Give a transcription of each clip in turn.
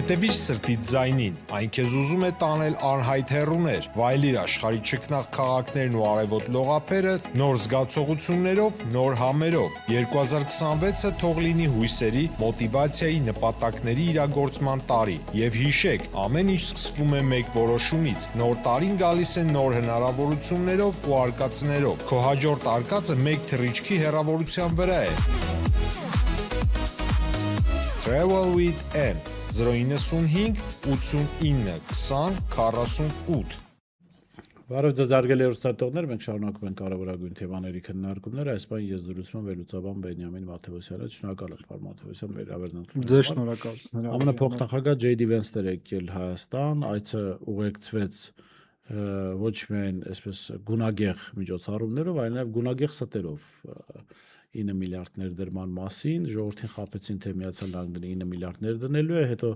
Հետևիր սրտիդ ձայնին, այն քեզ ուզում է տանել անհայտ հեռուներ, վայելիր աշխարհի չքնաղ քաղաքներն ու արևոտ լողափերը նոր զգացողություններով, նոր համերով։ 2026-ը թող լինի հույսերի, մոտիվացիայի, նպատակների իրագործման տարի։ Եվ հիշեք, ամեն ինչ սկսվում է մեկ որոշումից։ Նոր տարին գալիս է նոր հնարավորություններով ու արկածներով։ Քո հաջորդ արկածը մեկ թռիչքի հեռավորության վրա է։ Travel with M 095 89 20 48 Բարև ձեզ հարգելի հեռուստատողներ, մենք շարունակում ենք կարևորագույն թեմաների քննարկումները, այս բան ես զրուցում եմ վերլուծաբան Բենյամին Մաթևոսյանը, շնորհակալ եմ պարոն Մաթևոսյան վերաբերնալ։ Ձեզ շնորհակալություն։ ԱՄՆ փոխնախագահ J.D. Vance-ը եկել Հայաստան, այցը ուղեկցվեց ոչ միայն այսպես գունագեղ միջոցառումներով, այլ նաև գունագեղ ստերով 9 միլիարդ ներդրման մասին, ժողովրդին խաբեցին, թե Միացյալ Նահանգները 9 միլիարդ ներդնելու է, հետո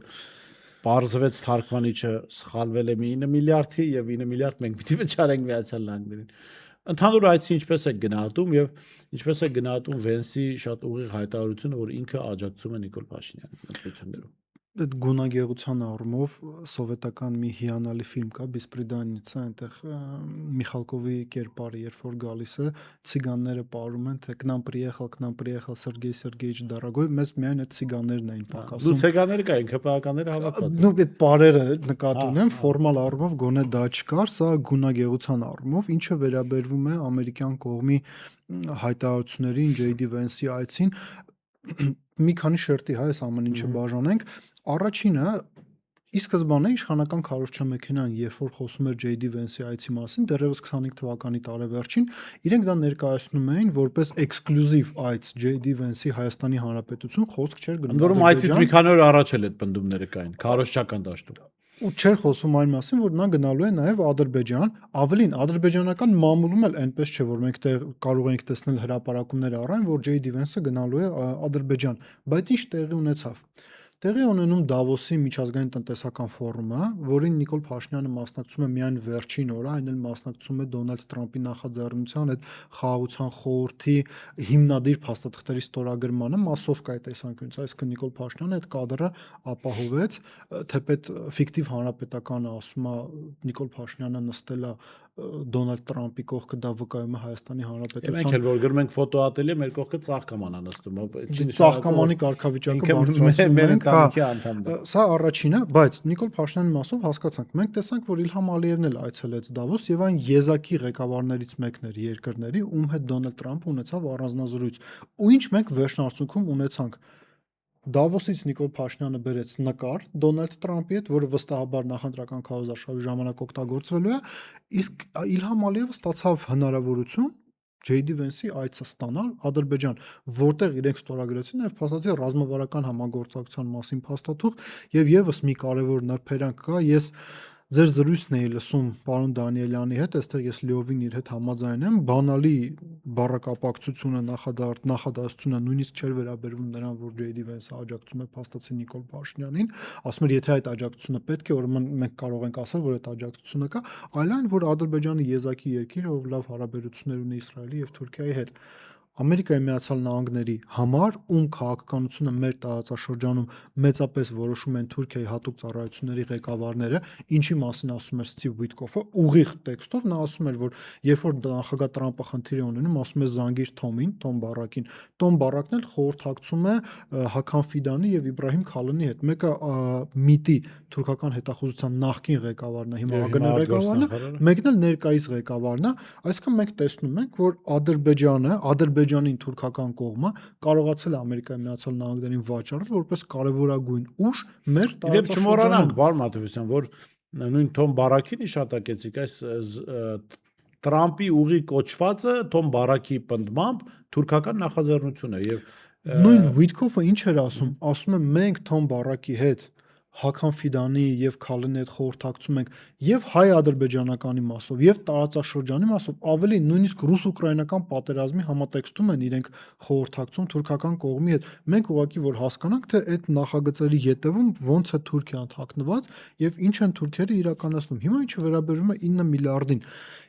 պարզվեց թարգմանիչը սխալվել է մի 9 միլիարդի եւ 9 միլիարդ մենք պիտի վճարենք Միացյալ Նահանգներին։ Ընդհանուր այցի ինչպես է գնահատում եւ ինչպես է գնահատում Վենսի շատ ուղիղ հայտարարությունը, որ ինքը աջակցում է Նիկոլ Փաշինյանին ընտրություններում։ Այդ գունագեղության առումով սովետական մի հիանալի ֆիլմ կա Բիսպրիդանիցը, այնտեղ Միխալկովի կերպարը երբ որ գալիս է, ցիգանները պարում են, թե к нам приехал Սերգեյ Սերգեյիչ Դարագոյ, մեզ միայն այդ ցիգաններն էին պակասում։ Դու ցիգանները կային, ԿՊԱ-ականները հավաքված են։ Դու այդ պարերը նկատի ունեմ, ֆորմալ առումով գոնե դա չկար, սա գունագեղության առումով, ինչը վերաբերվում է ամերիկյան կողմի հայտարարություններին, J.D. Vance-ի այցին, մի քանի շերտի այս ամեն ինչը բաժանենք։ Առաջինը ի սկզբանե իշխանական քարոզչամեքենան, երբ որ խոսում էր J.D. Vance-ի այցի մասին, դեռևս 25 թվականի տարեվերջին, իրենք դա ներկայացնում էին որպես էքսկլյուզիվ այց J.D. Vance-ի Հայաստանի Հանրապետություն, խոսք չէր գնում։ Որում այցից մի քանի օր առաջ էլ այդ պնդումները կային, քարոզչական դաշտում։ Ու չէր խոսում այն մասին, որ նա գնալու է նաև Ադրբեջան, ավելին ադրբեջանական մամուլում էլ այնպես չէ, որ մենք կարող ենք տեսնել հրապարակումներ առայն, որ J.D. Vance-ը գնալու է Ադրբեջան, բայց ինչ տեղի ունեցավ։ Տեղի ունենում Դավոսի միջազգային տնտեսական ֆորումը, որին Նիկոլ Փաշինյանը մասնակցում է միայն վերջին օրը, այն էլ մասնակցում է Դոնալդ Տրամփի նախաձեռնության այդ խաղաղության խորհրդի հիմնադիր փաստաթղթերի ստորագրմանը, մասովկայի տեսանկյունից, այսինքն Նիկոլ Փաշինյանը այդ կադրը ապահովեց, թեպետ ֆիկտիվ հանրապետականը ասում է Նիկոլ Փաշինյանը նստել է Դոնալդ Տրամփի կողքը, դա վկայում է Հայաստանի Հանրապետության։ Մենք էլ որ գրում ենք ֆոտոատելիե, մեր կողքը ծաղկամանա նստում, ծաղկամանի կարգավիճակը բարձրացնում ենք, սա առաջինը, բայց Նիկոլ Փաշինյանի մասով հասկացանք, մենք տեսանք, որ Իլհամ Ալիևն էլ այցելեց Դավոս եւ այն եզակի ղեկավարներից մեկն էր երկրների, ում հետ Դոնալդ Տրամփը ունեցավ առանձնազրույց։ Ու ինչ մենք վերջնարցունքում ունեցանք։ Դավոսից Նիկոլ Փաշինյանը բերեց նկար Դոնալդ Տրամփի հետ, որը վստահաբար նախընտրական քարոզարշավի ժամանակ օգտագործվելու է, իսկ Իլհամ Ալիևը ստացավ հնարավորություն J.D. Vance-ի այցը ստանալ Ադրբեջան, որտեղ իրենք ստորագրեցին նաև փաստացի ռազմավարական համագործակցության մասին փաստաթուղթ եւ եւս մի կարևոր նրբերանգ կա, ես ձեր զրույցն էի լսում պարոն Դանիելյանի հետ, այստեղ ես լիովին իր հետ համաձայն եմ, բանալի բառակապակցությունը նախադասությունը նույնիսկ չէր վերաբերվում նրան, որ J.D. Vance-ը աջակցում է փաստացի Նիկոլ Փաշինյանին, ասում էր, եթե այդ աջակցությունը պետք է, ուրեմն մենք կարող ենք ասել, որ այդ աջակցությունը կա, այլ այն, որ Ադրբեջանը եզակի երկիր, ով լավ հարաբերություններ ունի Իսրայելի եւ Թուրքիայի հետ։ Ամերիկայի Միացյալ Նահանգների համար, ում քաղաքականությունը մեր տարածաշրջանում մեծապես որոշում են Թուրքիայի հատուկ ծառայությունների ղեկավարները, ինչի մասին ասում էր Սթիվ Ուիթկոֆը, ուղիղ տեքստով նա ասում էր, որ երբ որ նախագահ Տրամփը խնդիր է ունենում, ասում է զանգիր Թոմին, Թոմ Բարակին։ Թոմ Բարակն էլ խորհրդակցում է Հական Ֆիդանի եւ Իբրահիմ Քալանի հետ։ Մեկը ՄԻՏ-ի թուրքական հետախուզության նախկին ղեկավարն է, հիմա ԱԳՆ ղեկավարն է, մեկն էլ ներկայիս ղեկավարն է, այսինքն մենք տեսնում ենք, որ Ադրբեջանին թուրքական կողմը կարողացել է Ամերիկայի Միացյալ Նահանգներին վաճառել որպես կարևորագույն ուժ մեր տարածաշրջանում։ Եվ չմոռանանք, պարոն Մաթևոսյան, որ նույն Թոմ Բարակին իշատակեցիք, այս Տրամփի ուղի կոչվածը Թոմ Բարակի պնդմամբ թուրքական նախաձեռնություն է եւ նույն Ուիթկոֆը ինչ էր ասում, ասում է մենք Թոմ Բարակի հետ Հական Ֆիդանի եւ Քալանի հետ խորհրդակցում ենք եւ հայ-ադրբեջանականի մասով եւ տարածաշրջանի մասով, ավելի նույնիսկ ռուս-ուկրաինական պատերազմի համատեքստում են իրենք խորհրդակցում թուրքական կողմի հետ։ Մենք ուղղակի որ հասկանանք, թե այդ նախագծերի յետևում ոնց է Թուրքիան թաքնված եւ ինչ են թուրքերը իրականացնում։ Հիմա ինչը վերաբերում է 9 միլիարդին,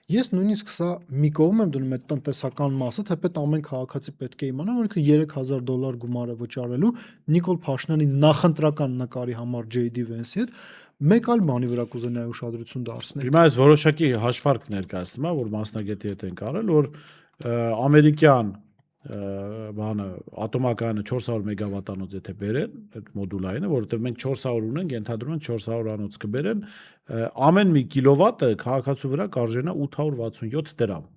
ես նույնիսկ սա մի կողմ եմ դնում այդ տնտեսական մասը, թեպետ ամեն քաղաքացի պետք է իմանա, որ ինքը $3000 գումար է վճարելու Նիկոլ Փաշինյանի նախընտրական նկարի համար JD Vance-ի հետ, մեկ այլ բանի վրա կուզենայի ուշադրություն դարձնել։ Հիմա այս որոշակի հաշվարկ ներկայացնում է, որ մասնագետի հետ ենք արել, որ ամերիկյան բանը ատոմակայանը 400 մեգավատանոց եթե բերեն այդ մոդուլայինը, որովհետև մենք 400 ունենք, ենթադրում ենք 400 անոց կբերեն, ամեն մի կիլովատը քաղաքացու վրա կարժենա 867 դրամ։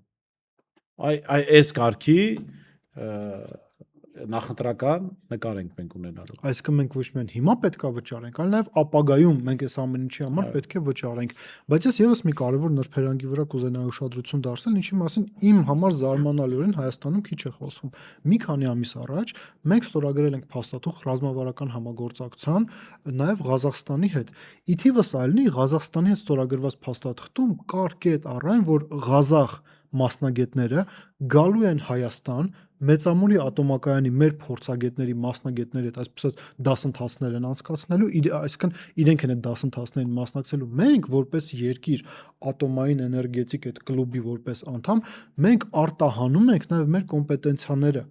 Այս կարգի նախընտրական նկար ենք մենք ունենալու։ Այսինքն մենք ոչ միայն հիմա պետք է վճարենք, այլ նաև ապագայում մենք այս ամեն ինչի համար պետք է վճարենք։ Բայց ես եւս մի կարևոր նրբերանգի վրա կուզենայի ուշադրություն դարձնել, ինչի մասին իմ համար զարմանալիորեն Հայաստանում քիչ է խոսվում։ Մի քանի ամիս առաջ մենք ստորագրել ենք փաստաթուղթ ռազմավարական համագործակցության նաև Ղազախստանի հետ։ Ի թիվս այլնի Ղազախստանի հետ ստորագրված փաստաթղթում կար կետ առայն, որ Ղազախ մասնագետները գալու են Հայաստան մեծամոլի ատոմակայանի մեր փորձագետների մասնագետների հետ այսպես դասընթացներ են անցկացնելու, այսինքն իրենք են այդ դասընթացներին մասնակցելու։ Մենք որպես երկիր ատոմային էներգետիկ այդ կլուբի որպես անդամ, մենք արտահանում ենք նաև մեր կոմպետենցիաները։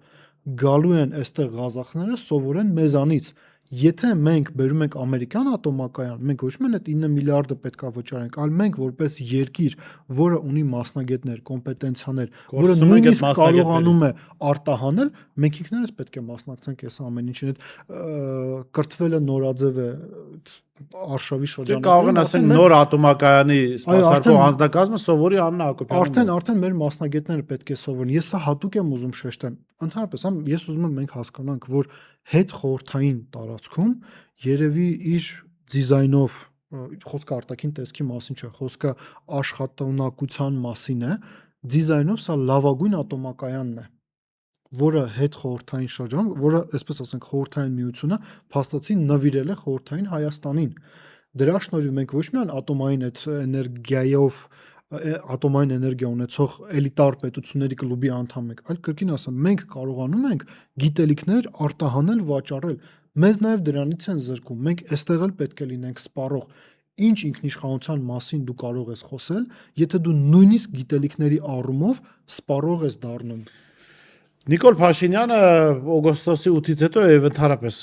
Գալու են այստեղ ղազախները սովորեն մեզանից։ Եթե մենք բերում ենք ամերիկյան ատոմակայան, մենք ոչ միայն այդ 9 միլիարդը պետքա վճարենք, այլ մենք որպես երկիր, որը ունի մասնագետներ, կոմպետենցիաներ, որը նույնիսկ կարողանում է արտահանել, մենք ինքներս պետք է մասնակցենք այս ամեն ինչին։ Այդ կրթվելը նորաձև է արշավի շրջանում։ Կարող են ասել նոր ատոմակայանի սպասարկող անձնակազմը սովորի Աննա Հակոբյանը։ Արդեն մեր մասնագետները պետք է սովորեն։ Ես սա հատուկ եմ ուզում շեշտեմ։ Ընդհանրապես, ես ուզում եմ մենք հասկանանք, որ հետ խորհրդային տարածքում երևի իր դիզայնով խոսքը արտաքին տեսքի մասին չէ, խոսքը աշխատունակության մասին է, դիզայնով սա լավագույն ատոմակայանն է, որը հետ խորհրդային շրջանում, որը, այսպես ասենք, խորհրդային միությունը փաստացի նվիրել է խորհրդային Հայաստանին։ Դրա շնորհիվ մենք ոչ միայն ատոմային այդ էներգիայով ատոմային էներգիա ունեցող էլիտար պետությունների կլուբի անդամ ենք, այլ կրկին ասեմ, մենք կարողանում ենք գիտելիքներ արտահանել, վաճառել։ Մեզ նաև դրանից են զրկում։ Մենք այստեղ էլ պետք է լինենք սպառող։ Ինչ ինքնիշխանության մասին դու կարող ես խոսել, եթե դու նույնիսկ գիտելիքների առումով սպառող ես դառնում։ Նիկոլ Փաշինյանը օգոստոսի 8-ից հետո եւ ընդհանրապես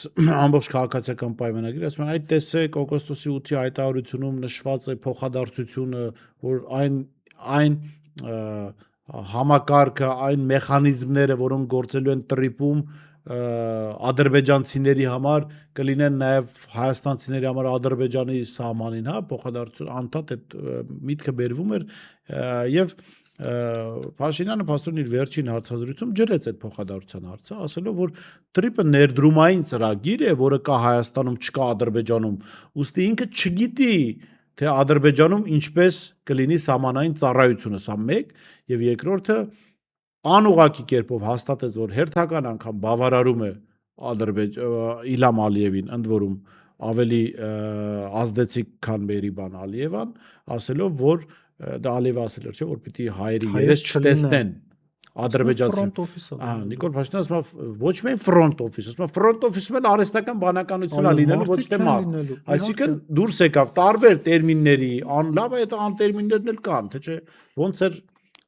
ամբողջ քաղաքացիական պայմանագիրը ասում է, այդ տեսեք օգոստոսի 8-ի հայտարարությունում նշված է փոխադարձությունը, որ այն համակարգը, այն մեխանիզմները, որոնք գործելու են տրիպում ադրբեջանցիների համար կլինեն նաև հայաստանցիների համար ադրբեջանի սահմանին, հա, փոխադարձություն անդադ այդ միտքը բերվում էր եւ Փաշինյանը փաստորեն իր վերջին հարցազրույցում ջրեց այդ փոխադարձության հարցը, ասելով, որ տրիպը ներդրումային ծրագիր է, որը կա Հայաստանում, չկա Ադրբեջանում, ուստի ինքը չգիտի, թե Ադրբեջանում ինչպես կլինի սահմանային ծառայությունը, սա մեկ, եւ երկրորդը անուղղակի կերպով հաստատեց, որ հերթական անգամ բավարարում է Իլհամ Ալիևին, ընդ որում ավելի ազդեցիկ, քան Մերիբան Ալիևան, ասելով, որ դա Ալիևը ասել էր, չէ, որ պիտի հայերի երես չտեսնեն ադրբեջանցի։ Նիկոլ Փաշինյանը ասում է ոչ միայն ֆրոնտ օֆիս, ասում է ֆրոնտ օֆիսում էլ արհեստական բանականություն է լինելու, ոչ թե մարդ։ Այսինքն դուրս եկավ տարբեր տերմինների, լավ է, այդ անտերմիններն էլ կան, թե չէ, ոնց էր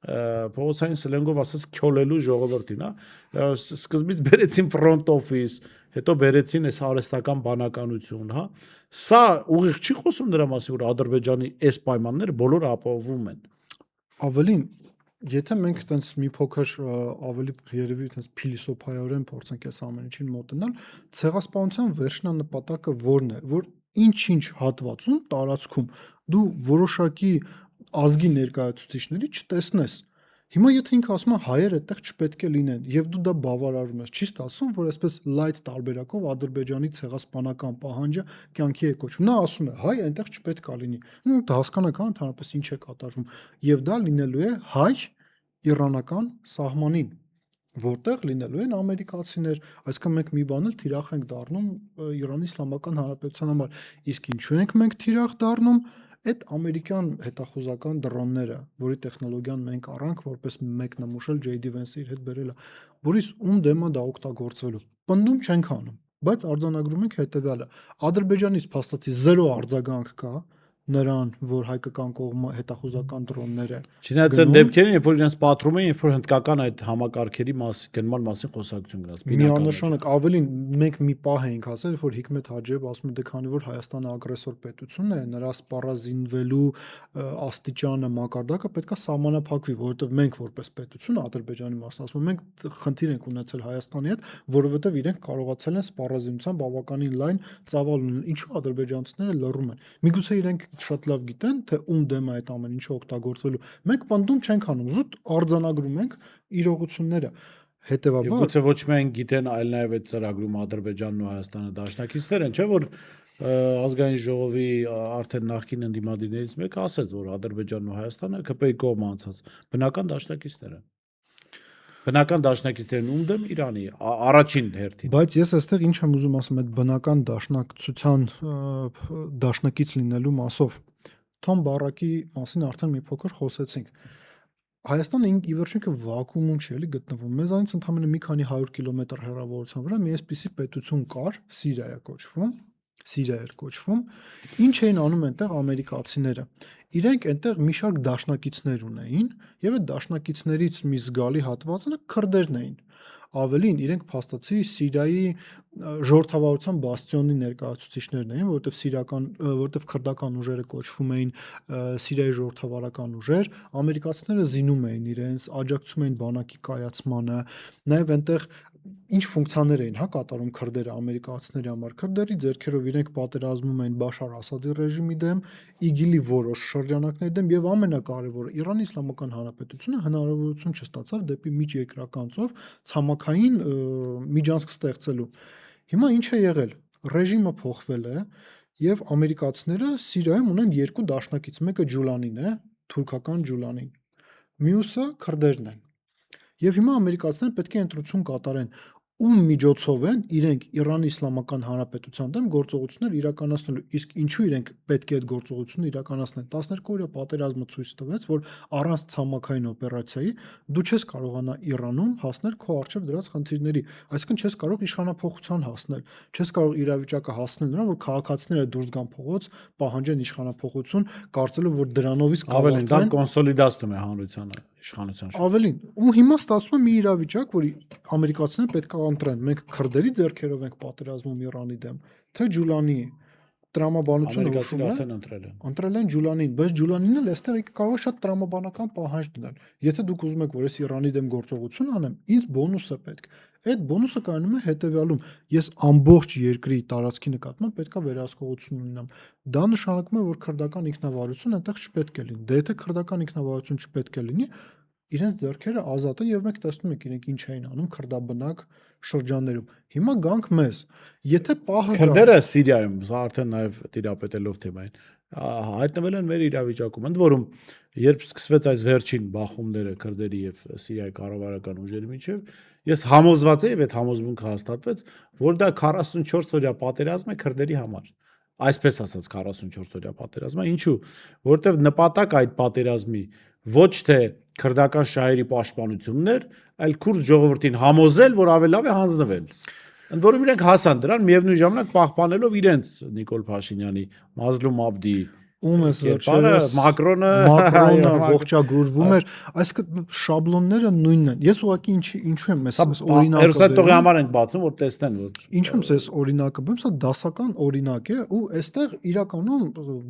փողոցային սլենգով ասած քյոլելու ժողովրդին, հա։ Սկզբից բերեցին ֆրոնտ օֆիս, հետո բերեցին այս արհեստական բանականություն, հա։ Սա ուղիղ չի խոսում դրա մասին, որ Ադրբեջանի այս պայմանները բոլորը ապահովում են։ Ավելին, եթե մենք այտենց մի փոքր ավելի երևի այտենց փիլիսոփայորեն փորձենք այս ամեն ինչին մոտենալ, ցեղասպանության վերջնանպատակը ո՞րն է, որ ինչ-ինչ հատվածում, տարածքում դու որոշակի ազգի ներկայացուցիչների չտեսնես։ Հիմա եթե ինքը ասում է հայեր այդտեղ չպետք է լինեն եւ դու դա բավարարում ես, չի ստացվում, որ այսպես լայթ տարբերակով Ադրբեջանի ցեղասպանական պահանջը կյանքի է կոչվում։ Նա ասում է հայ այնտեղ չպետք է լինի։ Դա հասկանաք, հա, ընդհանրապես ինչ է կատարվում։ Եվ դա լինելու է հայ իրանական սահմանին, որտեղ լինելու են ամերիկացիներ, այսինքն մենք մի բան էլ թիրախ ենք դառնում Իրանի Իսլամական Հանրապետության համար։ Իսկ ինչու ենք մենք թիրախ դառնում։ Այդ ամերիկյան հետախուզական դրոնները, որի տեխնոլոգիան մենք առանք, որպես մեկ նմուշել JD Vance-ը իր հետ բերել է, որից ում դեմ է դա օգտագործվելու։ Պնդում չենք անում, բայց արձանագրում ենք հետևյալը. Ադրբեջանից փաստացի 0 արձագանք կա, նրան, որ հայկական կողմը հետախուզական դրոններ է։ Չնայած այն դեպքերին, երբ որ իրենց պատրում են, երբ որ հնդկական այդ համակարգերի գնման մասին խոսակցություն գնաց։ Միանշանակ ավելին մենք մի պահ էինք ասել, որ Հիկմետ Հաջիևը ասում է, դե քանի որ Հայաստանը ագրեսոր պետություն է, նրա սպառազինվելու աստիճանը մակարդակը պետքա սահմանափակվի, որովհետև մենք որպես պետություն Ադրբեջանի մասն ասում ենք, մենք խնդիր ենք ունեցել Հայաստանի հետ, որովհետև իրենք կարողացել են սպառազինության բավականին լայն ծավալ ունենալ։ Ինչու ադրբեջանցիները լռում են։ Միգուցե իրենք շատ լավ գիտեն, թե ում դեմ է այդ ամեն ինչը օգտագործվելու։ Մենք պնդում չենք անում, զուտ արձանագրում ենք իրողությունները։ Հետևաբար գուցե ոչ միայն գիտեն, այլ նաև այդ ծրագրում Ադրբեջանն ու Հայաստանը դաշնակիցներ են, չէ՞ որ ազգային ժողովի արդեն նախկին ընդդիմադիրներից մեկը ասաց, որ Ադրբեջանն ու Հայաստանը ԿՊ-ի կողմ անցած բնական դաշնակիցներ են։ Բնական դաշնակիցներն ում դեմ Իրանի առաջին հերթին։ Բայց ես այստեղ ինչ եմ ուզում ասեմ, այդ բնական դաշնակցության դաշնակից լինելու մասով Թոմ Բարակի մասին արդեն մի փոքր խոսեցինք։ Հայաստանը ի վերջինքը վակուումում չի էլի գտնվում։ Մեզանից ընդամենը մի քանի 100 կիլոմետր հեռավորության վրա մի այսպիսի պետություն կար, Սիրիա էր կոչվում։ Ինչ էին անում այնտեղ ամերիկացիները։ Իրենք այնտեղ մի շարք դաշնակիցներ ունեին, եւ այդ դաշնակիցներից մի զգալի հատվածը քրդերն էին։ Ավելին իրենք փաստացի Սիրիայի ժողովրդավարության բաստիոնի ներկայացուցիչներն էին, որովհետև քրդական ուժերը կոչվում էին Սիրիայի ժողովրդավարական ուժեր, ամերիկացիները զինում էին իրենց, աջակցում էին բանակի կայացմանը, նաև այնտեղ ինչ ֆունկցիաներ էին կատարում քրդերը ամերիկացիների համար։ Քրդերի ձեռքերով իրենք պատերազմում էին Բաշար Ասադի ռեժիմի դեմ, ԻԳԻԼ-ի որոշ շրջանակների դեմ եւ ամենակարևորը Իրանի Իսլամական Հանրապետությունը հնարավորություն չստացավ դեպի միջերկրական ծով ցամաքային միջանցք ստեղծելու։ Հիմա ինչ է եղել։ Ռեժիմը փոխվել է եւ ամերիկացիները Սիրիայում ունեն երկու դաշնակից, մեկը Ջուլանին է, թուրքական Ջուլանին, մյուսը քրդերն են։ Եվ հիմա ամերիկացիները պետք է ընտրություն կատարեն, ում միջոցով են իրենք Իրանի Իսլամական Հանրապետության դեմ գործողություններ իրականացնելու։ Իսկ ինչու իրենք պետք է այդ գործողությունները իրականացնեն։ 12-օրյա պատերազմը ցույց տվեց, որ առանց ցամաքային օպերացիայի դու չես կարողանա Իրանում հասնել քո առջև դրած խնդիրների, այսինքն չես կարող իշխանափոխության հասնել, չես կարող իրավիճակը հասնել նրան, որ քաղաքացիները դուրս գան փողոց, պահանջեն իշխանափոխություն, կարծելով որ դրանով իսկ ավելին դա կոնսոլիդացնում է հանրությանը, իշխանության շուրջ։ Ավելին, ու հիմա ստացվում է մի իրավիճակ, որ ամերիկացիները պետք է ընտրեն, մենք քրդերի ձեռքերով ենք պատերազմում Իրանի դեմ, թե Ջուլանի տրամաբանությունը ամերիկացիները արդեն ընտրել են Ջուլանին, բայց Ջուլանին էլ այստեղ կարող է շատ տրամաբանական պահանջ դնել։ Եթե դուք ուզում եք, որ ես Իրանի դեմ գործողություն անեմ, ինձ բոնուս է պետք։ Այդ բոնուսը կայանում է հետևյալում. ես ամբողջ երկրի տարածքի նկատմամբ պետքա վերահսկողություն ունենամ։ Դա նշանակում է, որ քրդական ինքնավարություն այնտեղ չպետք է լինի։ Դե եթե քրդական ինքնավարություն չպետք է լինի, իրենց ձեռքերը ազատ են եւ մենք տեսնում ենք իրենք ինչ էին անում քրդաբնակ շրջաններում։ Հիմա գանք մեզ։ Եթե պահը քրդերը Սիրիայում, սա արդեն նաեւ տիրապետելով թեմային, հայտնվել են մեր իրավիճակում, ընդ որում երբ սկսվեց այս վերջին բախումները քրդերի եւ Սիրիայի կառավարական ուժերի միջեւ, ես համոզված եմ եւ այդ համոզմունքը հաստատվեց, որ դա 44 օրյա պատերազմ է քրդերի համար։ Այսպես ասած 44 օրյա պատերազմը, ինչու? Որովհետեւ նպատակ այդ պատերազմի ոչ թե քրդական շահերի պաշտպանությունն էր, այլ քուրդ ժողովրդին համոզել, որ ավելի լավ է հանձնվել։ Ընդ որում իրենք հասան դրան միևնույն ժամանակ պահպանելով իրենց Նիկոլ Փաշինյանի, Մազլում Աբդիի ում ես վերջերս Մակրոնը ողջագուրվում էր, այսինքն շաբլոնները նույնն են։ Ես ուղղակի ինչու եմ ես օրինակը Հերոստատողի համար ենք բացում, որ տեսնեն, որ ինչու ես օրինակը բեմ, սա դասական օրինակ է ու այստեղ իրականում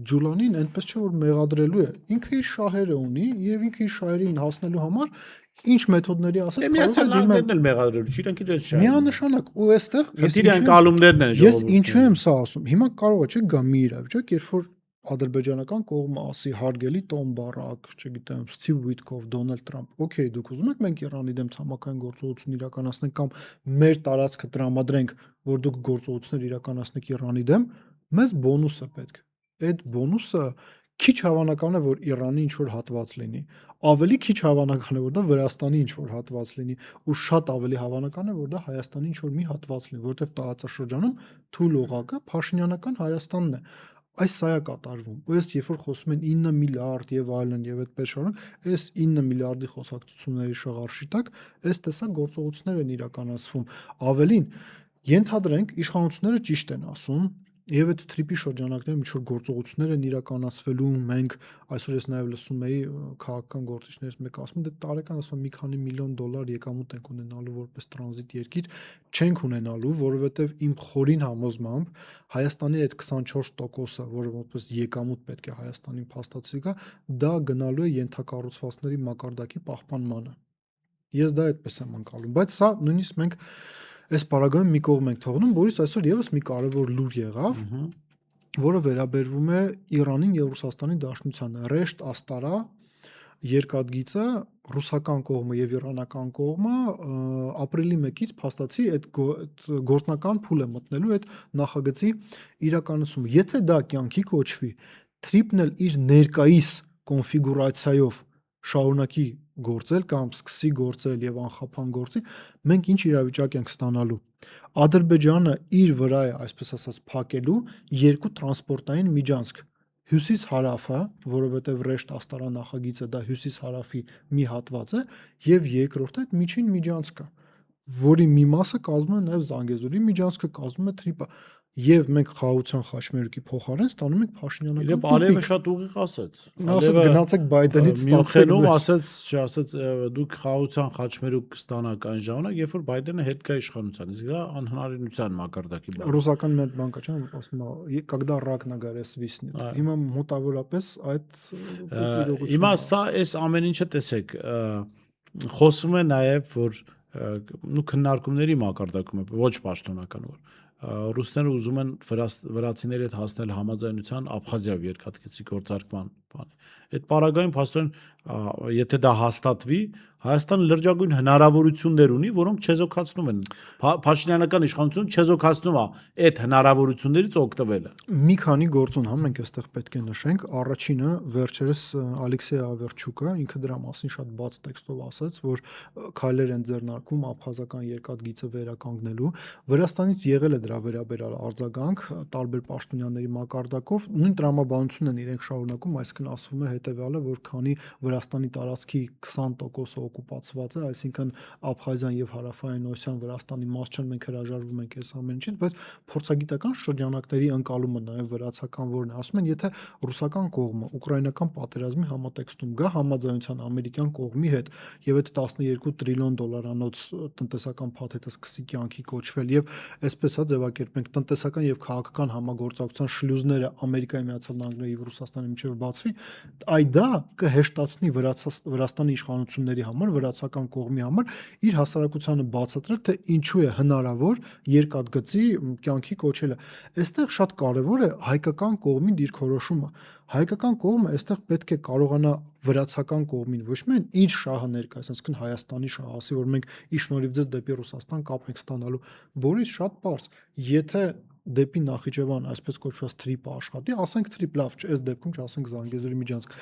Ջուլանին այնպես չէ որ մեղադրելու է։ Ինքը իր շահերը ունի եւ ինքը իր շահերին հասնելու համար ինչ մեթոդների ասած Միացյալ Նահանգներն էլ մեղադրելու չի, իրենք իրենց շահերը։ Միանշանակ ու այստեղ քրդերի անկալումներն են ժողովուրդը։ Ես ինչու եմ սա ասում։ Հիմա կարող է չէ գա մի իրավիճակ, երբ որ ադրբեջանական կողմը ասի հարգելի Տոմ Բարակ, չգիտեմ, Սթիվ Ուիթկոֆ, Դոնալդ Տրամփ, օքեյ, դուք ուզում եք մենք Իրանի դեմ ցամաքային գործողություն իրականացնենք կամ մեր տարածքը տրամադրենք, որ դուք գործողություններ իրականացնեք Իրանի դեմ, մեզ բոնուս է պետք։ Այդ բոնուսը քիչ հավանական է, որ Իրանի ինչ որ հատված լինի։ Ավելի քիչ հավանական է, որ դա Վրաստանի ինչ որ հատված լինի, ու շատ ավելի հավանական է, որ դա Հայաստանի ինչ որ մի հատված լինի, որովհետև տարածաշրջանում թույլ օղակը Փաշինյանական Հայաստանն է։ Այս սա է կատարվում։ Ու ես երբ որ խոսում են 9 միլիարդ եւ այլն եւ այդպես շարունակ, այս 9 միլիարդի խոսակցությունների շղարշի տակ այս տեսակ գործողություններ են իրականացվում։ Ավելին, ենթադրենք իշխանությունները ճիշտ են ասում, Եվ այդ թրիպի շրջանակներում ինչ որ գործողություններ են իրականացվելու, մենք այսօր ես նաև լսում էի քաղաքական գործիչներից մեկը ասում, դե տարեկան ասում մի քանի միլիոն դոլար եկամուտ ենք ունենալու որպես տրանզիտ երկիր, չենք ունենալու, որովհետև իմ խորին համոզմամբ Հայաստանի այդ 24%-ը, որը որպես եկամուտ պետք է Հայաստանին փաստացի գա, դա գնալու է ենթակառուցվածքների մակարդակի պահպանմանը։ Ես դա այդպես եմ անցալում, բայց սա նույնիսկ մենք այս պարագայում մի կողմ ենք թողնում, որից այսօր եւս մի կարևոր լուր եղավ, որը վերաբերվում է Իրանին եւ Ռուսաստանի Դաշնությանը։ Ռեշտ Աստարա երկաթգիծը ռուսական կողմը եւ իրանական կողմը ապրիլի 1-ից փաստացի այդ գործնական փուլ է մտնելու այդ նախագծի իրականացումը։ Եթե դա կյանքի կոչվի, թրիպն էլ իր ներկայիս կոնֆիգուրացիայով շարունակի գործել կամ սկսի գործել եւ անխափան գործի, մենք ինչ իրավիճակ ենք ստանալու։ Ադրբեջանը իր վրա է, այսպես ասած, փակելու երկու տրանսպորտային միջանցք։ Հյուսիս-հարավը, որովհետև Ռեշտ Աստարա նախագիծը դա հյուսիս-հարավի մի հատված է, եւ երկրորդը այդ միջին միջանցքը, որի մի մասը կազմում է նաեւ Զանգեզուրի միջանցքը, կազմում է Թրիպը։ Եվ մենք խաղաղության խաչմերուկի փոխարեն ստանում ենք Փաշինյանական Իդեպ Ալիևը շատ ուղիղ ասաց։ Նա ասաց գնացեք Բայդենից ստացեք։ Ասաց, չասաց դուք խաղաղության խաչմերուկ կստանաք այն ժամանակ, երբ որ Բայդենը հետ գա իշխանության։ Իսկ դա անհնարինության մակարդակի բան։ Ռուսական մի հատ բան կա, չեմ ասում, когда рак на горе свистнет։ Հիմա մոտավորապես այդ Հիմա սա այս ամեն ինչը տեսեք, խոսվում է նաև որ քննարկումների մակարդակում է, ոչ պաշտոնական որ ռուսները ուզում են վրացիների հետ հասնել համաձայնության Աբխազիայով երկաթգծի գործարկման բան։ Այդ պարագայում փաստորեն եթե դա հաստատվի, Հայաստանը լրջագույն հնարավորություններ ունի, որոնք չեզոքացնում են։ Փաշինյանական իշխանությունը չեզոքացնում է այդ հնարավորություններից օգտվելը։ Մի քանի գործոն մենք այստեղ պետք է նշենք։ Առաջինը վերջերս Ալեքսեյ Ավերչուկը ինքը դրա մասին շատ բաց տեքստով ասաց, որ քայլեր են ձեռնարկում աբխազական երկաթգիծը վերականգնելու։ Վրաստանից եղել է դրա վերաբերյալ արձագանք տարբեր պաշտոնյաների մակարդակով, նույն տրամաբանությունն են իրենք շարունակում, այսինքն ասվում է հետեւյալը, որ քանի Վրաստանի տարածքի 20% օկուպացված է, այսինքն Աբխազիան եւ Հարավային Օսիան Վրաստանի մաս չեն, մենք հրաժարվում ենք այս ամեն ինչից, բայց փորձագիտական շրջանակների ընկալումը նաեւ վրացական որն է, ասում են, եթե ռուսական կողմը ուկրաինական պատերազմի համատեքստում գա համաձայնության ամերիկյան կողմի հետ եւ այդ 12 տրիլիոն դոլարանոց տնտեսական փաթեթը սկսի կյանքի կոչվել եւ այսպես հա ձևակերպենք տնտեսական եւ քաղաքական համագործակցության շլյուզները Ամերիկայի Միացյալ Նահանգների եւ Ռուսաստանի միջեւ բացվի, այ դա կհեշտացնի Վրաստանի իշխանությունների համար, վրացական կողմի համար իր հասարակությանը բացատրել, թե ինչու է հնարավոր երկաթգծի կյանքի կոչելը։ Այստեղ շատ կարևոր է հայկական կողմի դիրքորոշումը։ Հայկական կողմը այստեղ պետք է կարողանա վրացական կողմին ոչ միայն իր շահը ներկայացնել, այսինքն Հայաստանի շահը, ասի որ մենք ի շնորհիվ ձեզ դեպի Ռուսաստան կապ ենք ստանալու, որից շատ པարզ, եթե դեպի Նախիջևան այսպես կոչված թրիպը աշխատի, ասենք թրիպ լավ, այս դեպքում չասենք Զանգեզուրի միջանցք,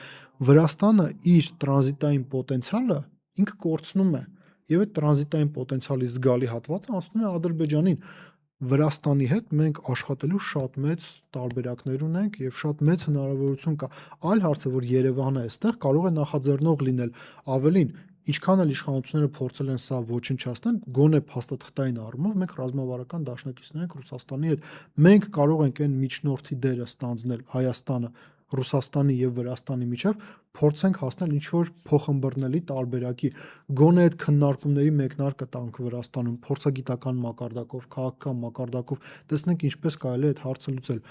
Վրաստանը իր տրանզիտային պոտենցիալը ինքը կորցնում է եւ այդ տրանզիտային պոտենցիալի զգալի հատվածը անցնում է Ադրբեջանին։ Վրաստանի հետ մենք աշխատելու շատ մեծ տարբերակներ ունենք եւ շատ մեծ հնարավորություն կա։ Այլ հարցը, որ Երևանը այստեղ կարող է նախաձեռնող լինել, ավելին ինչքան էլ իշխանությունները փորձել են սա ոչնչացնել, գոնե փաստաթղթային առումով մենք ռազմավարական դաշնակիցներ ենք Ռուսաստանի հետ։ Մենք կարող ենք այն միջնորդի դերը ստանձնել Հայաստանը, Ռուսաստանի եւ Վրաստանի միջև փորձենք հասնել ինչ-որ փոխըմբռնելի տարբերակի, գոնե այդ քննարկումների մեկնարկը տանք Վրաստանում փորձագիտական մակարդակով, քաղաքական մակարդակով, տեսնենք ինչպես կարելի է այդ հարցը լուծել։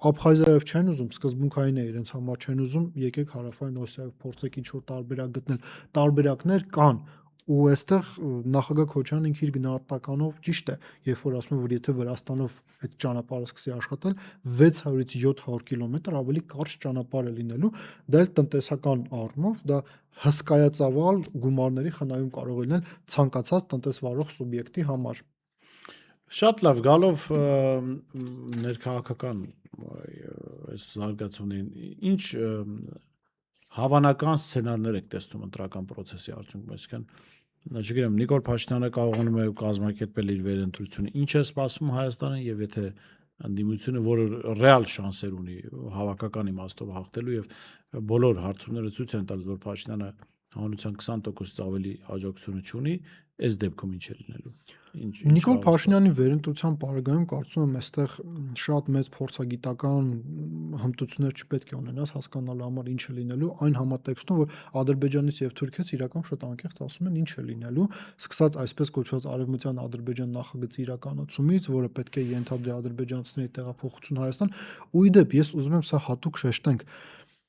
Աբխազիայով չեն ուզում, սկզբունքային է իրենց համար չեն ուզում, եկեք Հարավային Օսիայով փորձեք ինչ-որ տարբերակ գտնել։ Տարբերակներ կան, ու այստեղ նախագահ Քոչարյանն ինքը իր գնահատականով ճիշտ է, երբ որ ասում է, որ եթե Վրաստանով այդ ճանապարհը սկսի աշխատել, 600-ից 700 կիլոմետր ավելի կարճ ճանապարհ է լինելու, դա էլ տնտեսական առումով դա հսկայածավալ գումարների խնայում կարող է լինել ցանկացած տնտեսվարող սուբյեկտի համար։ Շատ լավ, գալով ներքաղաքական այս զարգացումներին, ինչ հավանական սցենարներ եք տեսնում ընտրական process-ի արդյունքում, այսինքն չգիտեմ, Նիկոլ Փաշինյանը կարողանում է կազմակերպել իր վերընտրությունը, ինչ է սպասվում Հայաստանին եւ եթե ընդդիմությունը, որը ռեալ շանսեր ունի հավաքական իմաստով հաղթելու եւ բոլոր հարցումները ցույց են տալիս, որ Փաշինյանը հանրության 20%-ից ավելի աջակցություն չունի, այս դեպքում ինչ է լինելու։ Նիկոլ Փաշինյանի վերընտրության պարագայում կարծում եմ այստեղ շատ մեծ փորձագիտական հմտություններ չպետք է ունենաս հասկանալու համար ինչ է լինելու այն համատեքստում, որ Ադրբեջանից եւ Թուրքիայից իրական շատ անկեղծ ասում են ինչ է լինելու, սկսած այսպես կոչված արևմտյան Ադրբեջան նախագծի իրականացումից, որը պետք է ենթադրի ադրբեջանցիների տեղափոխություն Հայաստան, ու իդեպ ես ուզում եմ սա հատուկ շեշտենք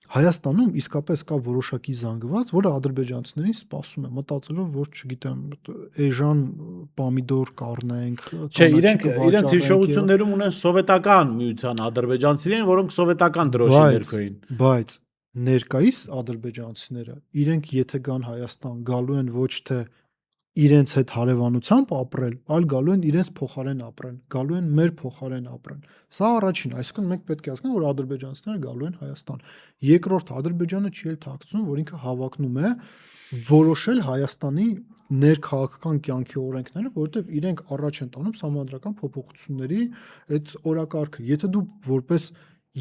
Հայաստանում իսկապես կա որոշակի զանգված, որը ադրբեջանցիներին սպասում է, մտածելով, որ չգիտեմ, էժան պոմիդոր կառնենք, չէ, իրենց հիշողություններում ունեն սովետական միության ադրբեջանցիներին, որոնք սովետական դրոշի ներքո էին։ Բայց ներկայիս ադրբեջանցիները իրենք եթե գան Հայաստան, գալու են ոչ թե իրենց հետ հարևանությամբ ապրել, այլ գալու են իրենց փոխարեն ապրեն, գալու են մեր փոխարեն ապրեն։ Սա առաջին, այսինքն մենք պետք է հասկանանք, որ ադրբեջանցիները գալու են Հայաստան։ Երկրորդ, Ադրբեջանը չի էլ թաքցնում, որ ինքը հավակնում է որոշել Հայաստանի ներքաղաքական կյանքի օրենքները, որովհետև իրենք առաջ են տանում սահմանադրական փոփոխությունների այդ օրակարգը։ Եթե դու որպես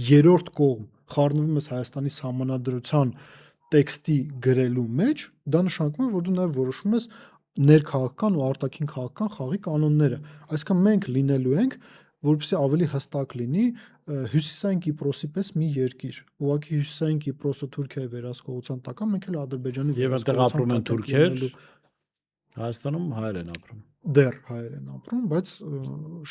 երրորդ կողմ խառնվում ես Հայաստանի սահմանադրության տեքստի գրելու մեջ, դա նշանակում է, որ դու նաև որոշում ես ներքաղաքական ու արտաքին քաղաքական խաղի կանոնները։ Այսինքն մենք լինելու ենք, որպեսզի ավելի հստակ լինի, հյուսիսային Կիպրոսի պես մի երկիր։ Ուղղակի հյուսիսային Կիպրոսը Թուրքիայի վերահսկողության տակ է, մենք էլ Ադրբեջանի եւ այնտեղ ապրում են թուրքեր, Հայաստանում հայեր են ապրում։ Դեռ հայեր են ապրում, բայց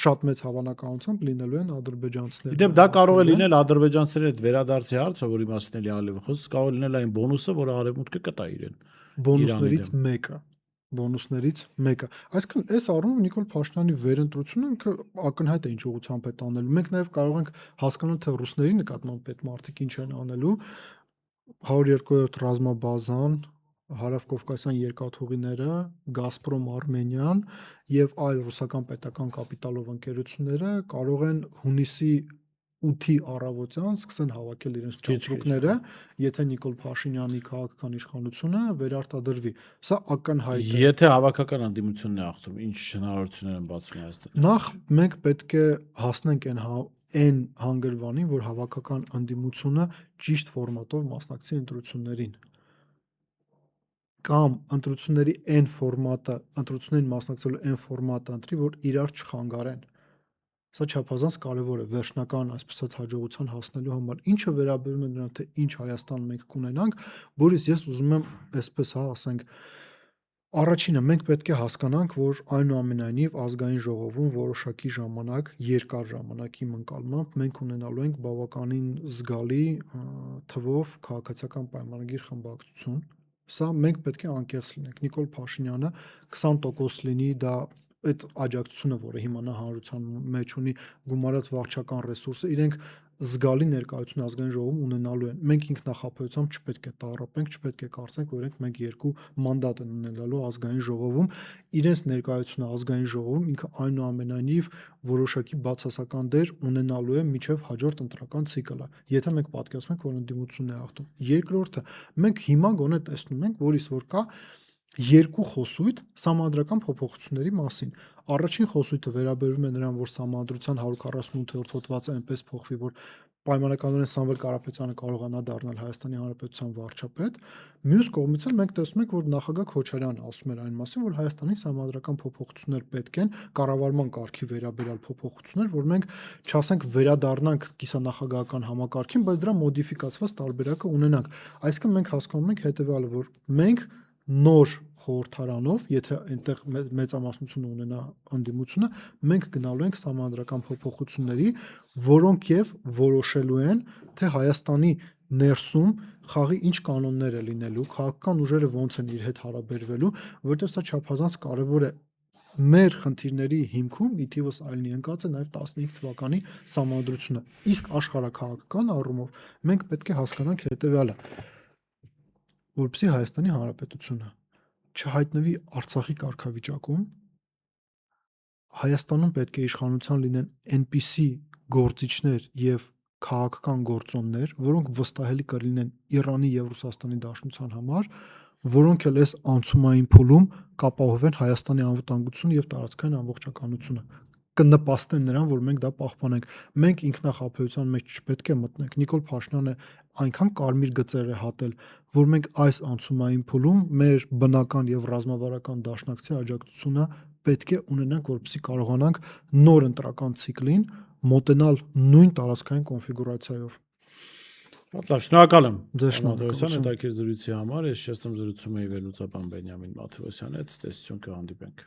շատ մեծ հավանականությամբ լինելու են ադրբեջանցիներ։ Իդեպ դա կարող է լինել ադրբեջանցիների հետ վերադարձի հարցը, որի մասին էլի ալիվ խոսք, կարող է լինել այն բոնուսը, որը արևմուտքը կտա իրեն։ Բոնուսներից մեկը։ Այսինքն այս առումով Նիկոլ Փաշինյանի վերընտրությունը ինքը ակնհայտ է ինչ ուղղությամբ է տանելու։ Մենք նաև կարող ենք հասկանալ, թե ռուսների նկատմամբ այդ մարդիկ ինչ են անելու։ 102-րդ ռազմաբազան, Հարավկովկասյան երկաթուղիները, Գազպրոմ Արմենիան եւ այլ ռուսական պետական կապիտալով ընկերությունները կարող են հունիսի 8-ի առավոտյան սկսեն հավաքել իրենց ճամպրուկները, եթե Նիկոլ Փաշինյանի քաղաքական իշխանությունը վերարտադրվի։ Սա ակնհայտ է։ Եթե հավաքական անդիմությունն է ախտում, ինչ հնարավորություններ են բացվում Հայաստանում։ Նախ մենք պետք է հասնենք այն հանգրվանին, որ հավաքական անդիմությունը ճիշտ ֆորմատով մասնակցի ընտրություններին։ Կամ ընտրությունների այն ֆորմատը, ընտրություններին մասնակցելու այն ֆորմատը ընտրի, որ իրար չխանգարեն։ Սա չափազանց կարևոր է վերջնական այսպես ասած հաջողության հասնելու համար։ Ինչը վերաբերում է նրան, թե ինչ Հայաստան մենք կունենանք, Բորիս, ես ուզում եմ այսպես ասենք, առաջինը մենք պետք է հասկանանք, որ այնուամենայնիվ ազգային ժողովում որոշակի ժամանակ, երկար ժամանակի ընկալմամբ մենք ունենալու ենք բավականին զգալի թվով քաղաքացիական պայմանագիր խմբակցություն։ Սա մենք պետք է անկեղծ լինենք։ Նիկոլ Փաշինյանը 20% լինի, դա այդ աջակցությունը, որը հիմա նա հանրության մեջ ունի, գումարած վարչական ռեսուրսը, իրենք զգալի ներկայություն ազգային ժողովում ունենալու են։ Մենք ինքնախապեյությամբ չպետք է տառապենք, չպետք է կարծենք, որ մենք երկու մանդատ են ունենալու ազգային ժողովում։ Իրենց ներկայությունը ազգային ժողովում ինքը այնուամենայնիվ որոշակի բացասական դեր ունենալու է մինչև հաջորդ ընտրական ցիկլը, եթե մենք պատկերացնենք, որ ընդդիմությունն է հաղթում։ Երկրորդը, մենք հիմա գոնե տեսնում ենք, որ կա երկու խոսույթ սահմանադրական փոփոխությունների մասին։ Առաջին խոսույթը վերաբերում է նրան, որ սահմանադրության 148-րդ հոդվածը այնպես փոխվի, որ պայմանականորեն Սամվել Կարապետյանը կարողանա դառնալ Հայաստանի Հանրապետության վարչապետ։ Մյուս կողմից էլ մենք տեսնում ենք, որ նախագահ Քոչարյանը ասում էր այն մասին, որ Հայաստանի սահմանադրական փոփոխություններ պետք են, կառավարման կարգի վերաբերյալ փոփոխություններ, որ մենք չասենք վերադառնանք կիսանախագահական համակարգին, բայց դրա մոդիֆիկացված տարբերակը ունենանք։ Այսինքն մենք հասկանում ենք հետեւյալը, որ մենք նոր խորհրդարանով, եթե այնտեղ մեծամասնություն ունենա ընդդիմությունը, մենք գնալու ենք սահմանադրական փոփոխությունների, որոնք եւ որոշելու են, թե Հայաստանի ներսում խաղի ինչ կանոններ է լինելու, քաղաքական ուժերը ոնց են իր հետ հարաբերվելու, որովհետեւ սա չափազանց կարեւոր է մեր խնդիրների հիմքում ի թիվս այլնի ընկած է նաև 15 թվականի սահմանադրությունը։ Իսկ աշխարհաքաղաքական առումով մենք պետք է հասկանանք հետեւյալը, որպեսզի Հայաստանի Հանրապետությունը չհայտնվի Արցախի կարգավիճակում, Հայաստանում պետք է իշխանության լինեն այնպիսի գործիչներ եւ քաղաքական գործոններ, որոնք վստահելի կլինեն Իրանի եւ Ռուսաստանի Դաշնության համար, որոնք էլ այս անցումային փուլում կապահովեն Հայաստանի անվտանգությունը եւ տարածքային ամբողջականությունը։ կնպաստեն նրան, որ մենք դա պահպանենք։ Մենք ինքնախաբեության մեջ չպետք է մտնենք։ Նիկոլ Փաշինյանը այնքան կարմիր գծեր է հատել, որ մենք այս անցումային փուլում մեր բնական եւ ռազմավարական դաշնակցի աջակցությունը պետք է ունենանք, որպեսզի կարողանանք նոր ընտրական ցիկլին մոտենալ նույն տարածքային կոնֆիգուրացիայով։ Լավ, շնորհակալ եմ։ Ձեզ Մաթեոսյան հետաքրքիր զրույցի համար։ Ես շեշտում զրուցում էի վերլուծաբան Բենյամին Մաթեոսյանի հետ։ Տեսություն կհանդիպենք։